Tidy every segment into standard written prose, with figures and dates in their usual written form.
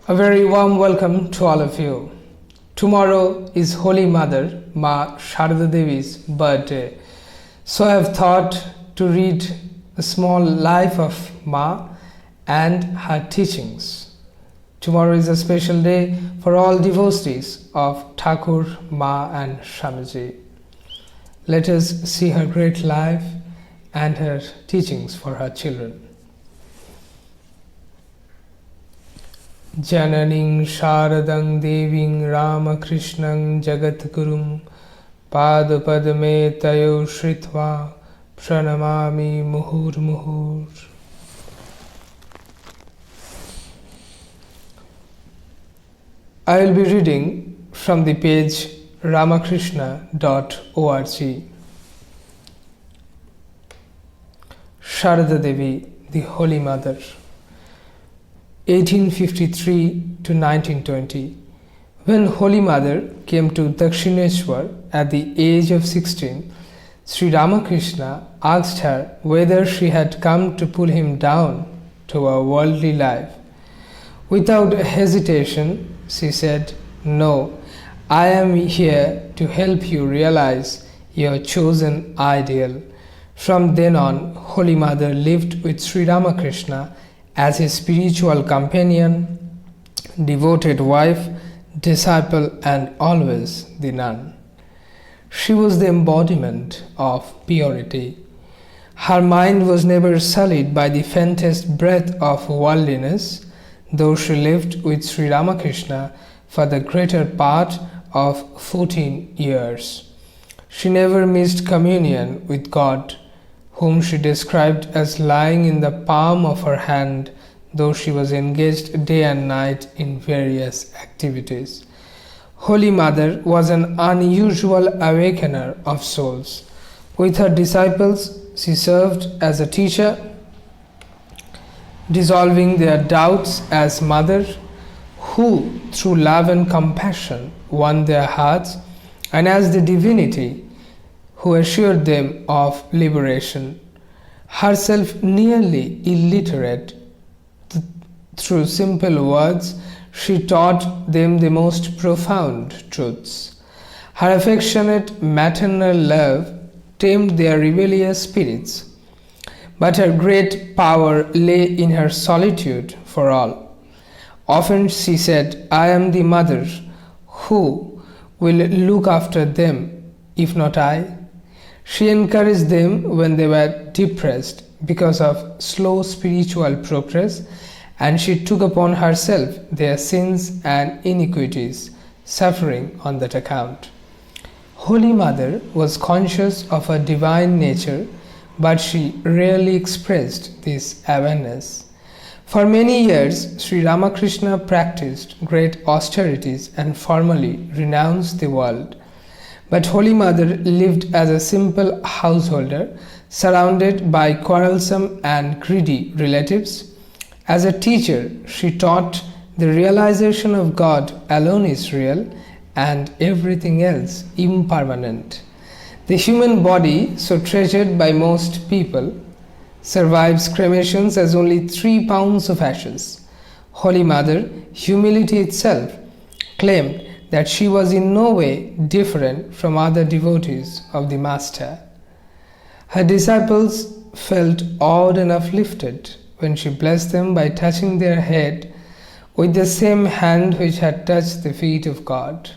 A very warm welcome to all of you. Tomorrow is Holy Mother, Ma Sharada Devi's birthday. So I have thought to read a small life of Ma and her teachings. Tomorrow is a special day for all devotees of Thakur, Ma and Swamiji. Let us see her great life and her teachings for her children. Jananing Sharadang Deving Ramakrishnang Jagatgurum Padapadame Tayo Shritva Pranamami Muhur Muhur. I will be reading from the page ramakrishna.org. Sharada Devi, the Holy Mother. 1853 to 1920. When Holy Mother came to Dakshineshwar at the age of 16, Sri Ramakrishna asked her whether she had come to pull him down to a worldly life. Without hesitation, she said, "No, I am here to help you realize your chosen ideal." From then on, Holy Mother lived with Sri Ramakrishna as his spiritual companion, devoted wife, disciple, and always the nun. She was the embodiment of purity. Her mind was never sullied by the faintest breath of worldliness, though she lived with Sri Ramakrishna for the greater part of 14 years. She never missed communion with God, whom she described as lying in the palm of her hand, though she was engaged day and night in various activities. Holy Mother was an unusual awakener of souls. With her disciples, she served as a teacher, dissolving their doubts as mother, who through love and compassion won their hearts, and as the divinity who assured them of liberation. Herself nearly illiterate, through simple words, she taught them the most profound truths. Her affectionate maternal love tamed their rebellious spirits, but her great power lay in her solitude for all. Often she said, "I am the mother. Who will look after them, if not I?" She encouraged them when they were depressed because of slow spiritual progress, and she took upon herself their sins and iniquities, suffering on that account. Holy Mother was conscious of her divine nature, but she rarely expressed this awareness. For many years, Sri Ramakrishna practiced great austerities and formally renounced the world. But Holy Mother lived as a simple householder, surrounded by quarrelsome and greedy relatives. As a teacher, she taught the realization of God alone is real and everything else impermanent. The human body, so treasured by most people, survives cremations as only 3 pounds of ashes. Holy Mother, humility itself, claimed that she was in no way different from other devotees of the Master. Her disciples felt awed and uplifted when she blessed them by touching their head with the same hand which had touched the feet of God.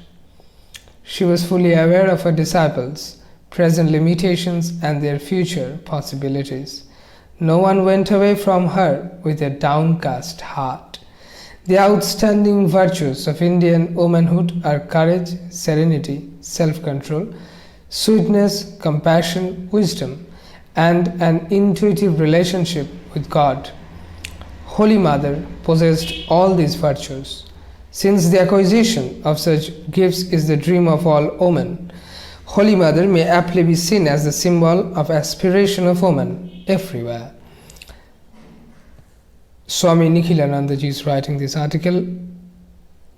She was fully aware of her disciples' present limitations and their future possibilities. No one went away from her with a downcast heart. The outstanding virtues of Indian womanhood are courage, serenity, self-control, sweetness, compassion, wisdom, and an intuitive relationship with God. Holy Mother possessed all these virtues. Since the acquisition of such gifts is the dream of all women, Holy Mother may aptly be seen as the symbol of aspiration of women everywhere. Swami Nikhilanandaji is writing this article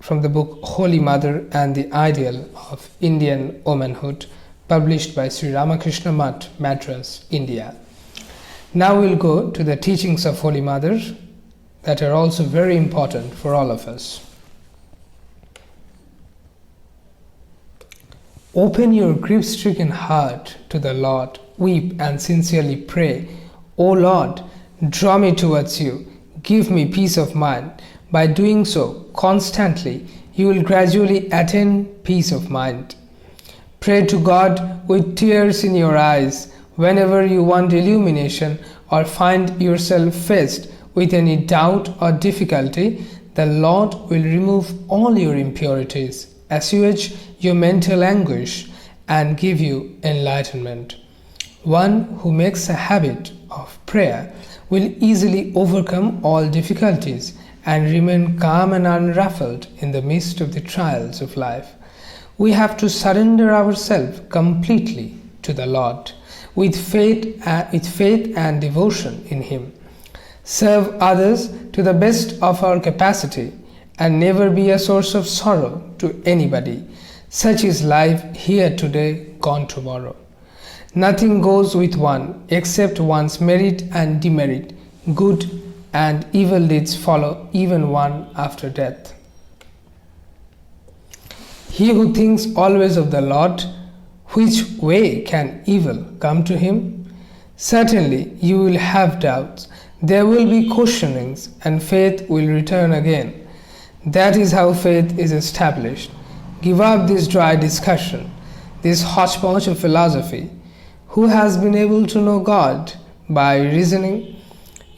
from the book Holy Mother and the Ideal of Indian Womanhood, published by Sri Ramakrishna Math, Madras, India. Now we'll go to the teachings of Holy Mother, that are also very important for all of us. Open your grief-stricken heart to the Lord. Weep and sincerely pray, O Lord, draw me towards you. Give me peace of mind. By doing so constantly, you will gradually attain peace of mind. Pray to God with tears in your eyes whenever you want illumination or find yourself faced with any doubt or difficulty. The Lord will remove all your impurities, assuage your mental anguish, and give you enlightenment. One who makes a habit of prayer will easily overcome all difficulties and remain calm and unruffled in the midst of the trials of life. We have to surrender ourselves completely to the Lord with faith and devotion in Him. Serve others to the best of our capacity and never be a source of sorrow to anybody. Such is life here today, gone tomorrow. Nothing goes with one except one's merit and demerit. Good and evil deeds follow even one after death. He who thinks always of the Lord, which way can evil come to him? Certainly you will have doubts. There will be questionings, and faith will return again. That is how faith is established. Give up this dry discussion, this hodgepodge of philosophy. Who has been able to know God? By reasoning.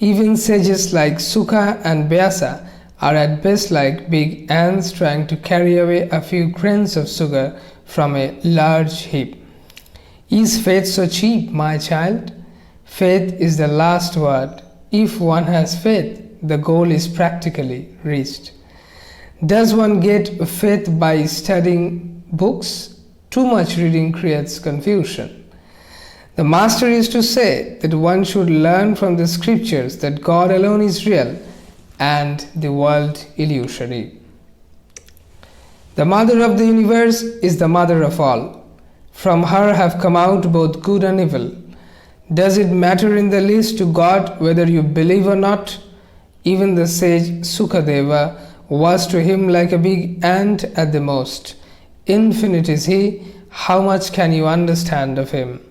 Even sages like Sukha and Vyasa are at best like big ants trying to carry away a few grains of sugar from a large heap. Is faith so cheap, my child? Faith is the last word. If one has faith, the goal is practically reached. Does one get faith by studying books? Too much reading creates confusion. The Master used to say that one should learn from the scriptures that God alone is real and the world illusory. The Mother of the universe is the mother of all. From her have come out both good and evil. Does it matter in the least to God whether you believe or not? Even the sage Sukadeva was to him like a big ant at the most. Infinite is he, how much can you understand of him?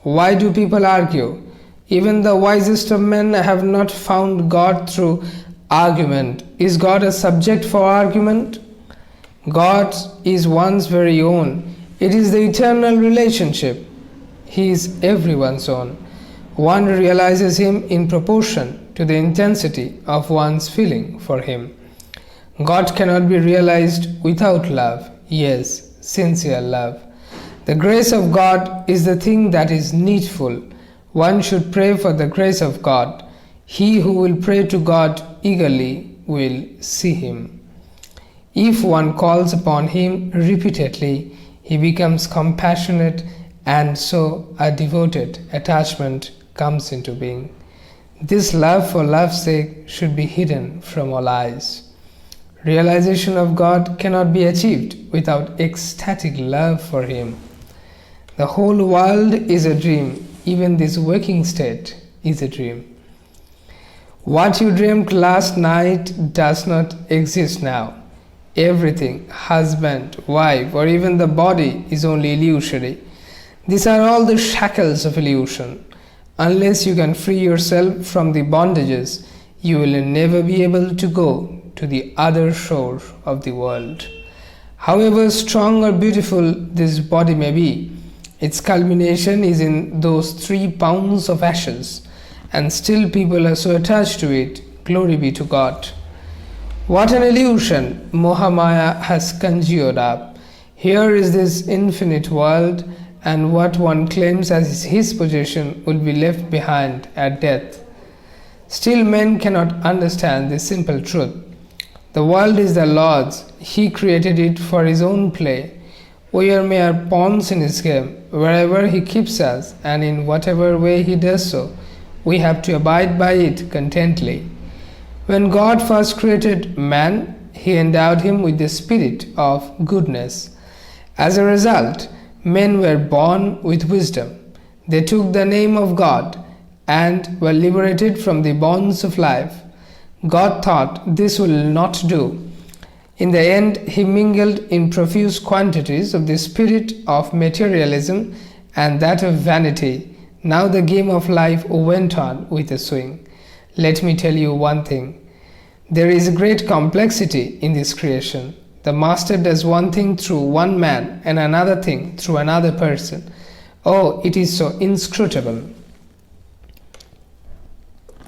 Why do people argue? Even the wisest of men have not found God through argument. Is God a subject for argument? God is one's very own. It is the eternal relationship. He is everyone's own. One realizes Him in proportion to the intensity of one's feeling for Him. God cannot be realized without love. Yes, sincere love. The grace of God is the thing that is needful. One should pray for the grace of God. He who will pray to God eagerly will see Him. If one calls upon Him repeatedly, he becomes compassionate, and so a devoted attachment comes into being. This love for love's sake should be hidden from all eyes. Realization of God cannot be achieved without ecstatic love for Him. The whole world is a dream. Even this waking state is a dream. What you dreamed last night does not exist now. Everything, husband, wife, or even the body is only illusory. These are all the shackles of illusion. Unless you can free yourself from the bondages, you will never be able to go to the other shore of the world. However strong or beautiful this body may be, its culmination is in those 3 pounds of ashes, and still people are so attached to it. Glory be to God. What an illusion Mohamaya has conjured up. Here is this infinite world, and what one claims as his possession will be left behind at death. Still men cannot understand this simple truth. The world is the Lord's. He created it for His own play. We are mere pawns in His game. Wherever He keeps us, and in whatever way He does so, we have to abide by it contently. When God first created man, He endowed him with the spirit of goodness. As a result, men were born with wisdom. They took the name of God and were liberated from the bonds of life. God thought this will not do. In the end, he mingled in profuse quantities of the spirit of materialism and that of vanity. Now the game of life went on with a swing. Let me tell you one thing. There is a great complexity in this creation. The Master does one thing through one man and another thing through another person. Oh, it is so inscrutable.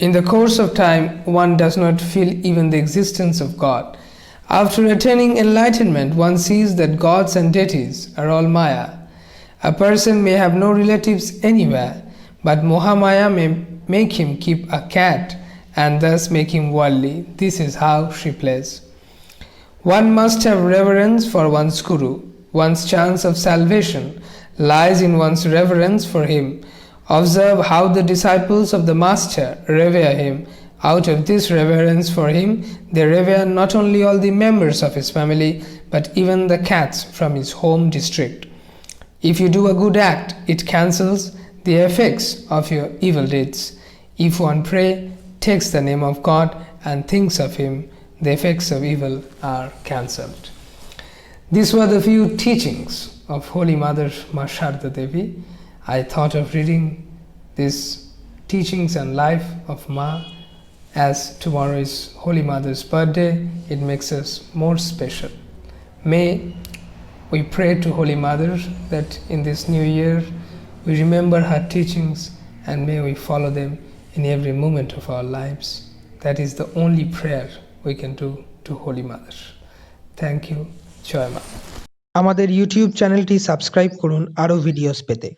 In the course of time, one does not feel even the existence of God. After attaining enlightenment, one sees that gods and deities are all Maya. A person may have no relatives anywhere, but Mohamaya may make him keep a cat and thus make him worldly. This is how she plays. One must have reverence for one's Guru. One's chance of salvation lies in one's reverence for him. Observe how the disciples of the Master revere him. Out of this reverence for him, they revere not only all the members of his family, but even the cats from his home district. If you do a good act, it cancels the effects of your evil deeds. If one takes the name of God and thinks of him, the effects of evil are cancelled. These were the few teachings of Holy Mother Ma Sharda Devi. I thought of reading these teachings and life of Ma. As tomorrow is Holy Mother's birthday, it makes us more special. May we pray to Holy Mother that in this new year we remember her teachings and may we follow them in every moment of our lives. That is the only prayer we can do to Holy Mother. Thank you. Joy Ma. আমাদের YouTube চ্যানেলটি subscribe করুন আরও videos পেতে।